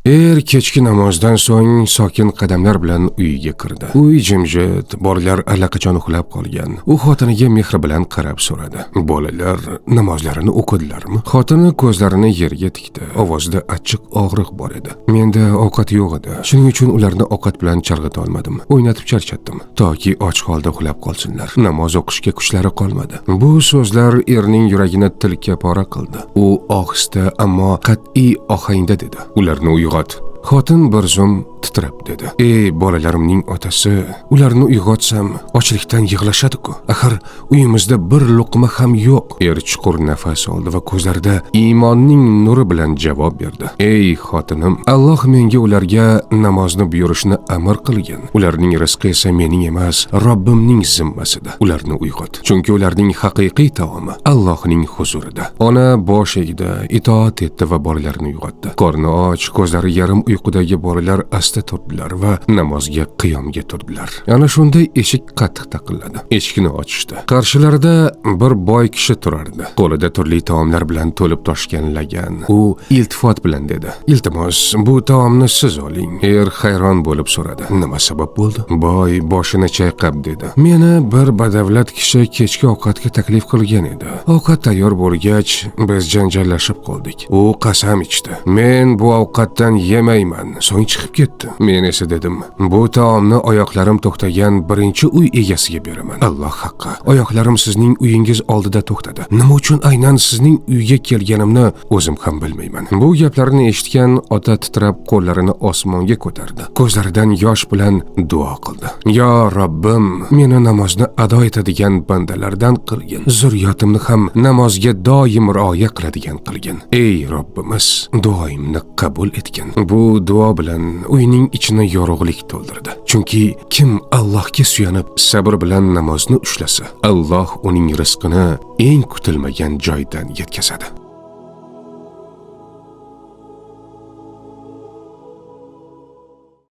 Kechki namozdan so'ng sokin qadamlar bilan uyiga kirdi. Uy jimjit, bolalar allaqachon uxlab qolgan. U xotiniga mehr bilan qarab so'radi. Bolalar namozlarini o'qidilarmi? Xotini ko'zlarini yerga tikdi. Ovozida achchiq og'riq bor edi. Menda ovqat yo'q edi. Shuning uchun ularni ovqat bilan chalg'ita olmadim. O'ynatib charchatdim, toki och holda uxlab qolsinlar. Namoz o'qishga kuchlari qolmadi. Bu so'zlar erning yuragini tilka pora qildi. U ohista ammo qat'iy ohangda dedi: "Ularni uyg'ot." Xotin bir zum titrab dedi: "Ey bolalarimning otasi, ularni uyg'otsam ochlikdan yig'lashadi-ku. Axir uyimizda bir luqma ham yo'q." Er chuqur nafas oldi va ko'zlarida iymonning nuri bilan javob berdi: "Ey xotinim, Alloh menga ularga namozni buyurishni amr qilgan. Ularning rizqi esa mening emas, Robbimning zimmasida. Ularni uyg'ot. Chunki ularning haqiqiy taomi Allohning huzurida." Ona bosh egdi, itoat etdi va bolalarni uyg'otdi. Qorni och, ko'zlari yarim uyqudagi bolalar asta turdilar va namozga qiyomga turdilar. Ana shunda eshik qattiq taqilladi. Eshikni ochishdi. Qarshilarida bir boy kishi turardi. Qo'lida turli taomlar bilan to'lib toshgan lagan. U iltifot bilan dedi: "Iltimos, bu taomni siz oling." Er hayron bo'lib so'radi: "Nima sabab bo'ldi?" Boy boshini chayqab dedi: "Meni bir badavlat kishi kechki ovqatga taklif qilgan edi. Ovqat tayyor bo'lgach, biz janjallashib qoldik. U qasam ichdi. Men bu ovqatdan yemayman, so'ng chiqib ketdi. Men esa dedim, bu taomni oyoqlarim to'xtagan birinchi uy egasiga beraman. Alloh haqqi, oyoqlarim sizning uyingiz oldida to'xtadi. Nima uchun aynan sizning uyga kelganimni o'zim ham bilmayman." Bu gaplarni eshitgan ota titrab qo'llarini osmonga ko'tardi. Ko'zlaridan yosh bilan duo qildi: "Yo Robbim, meni namozni ado etadigan bandalardan qilgin. Zurriyotimni ham namozga doim rioya qiladigan qilgin. Ey Robbimiz, duoyimni qabul etgin." Bu duo bilan uyning ichini yorug'lik to'ldirdi. Chunki kim Allohga suyanib sabr bilan namozni ushlasa, Alloh uning rizqini eng kutilmagan joydan yetkazadi.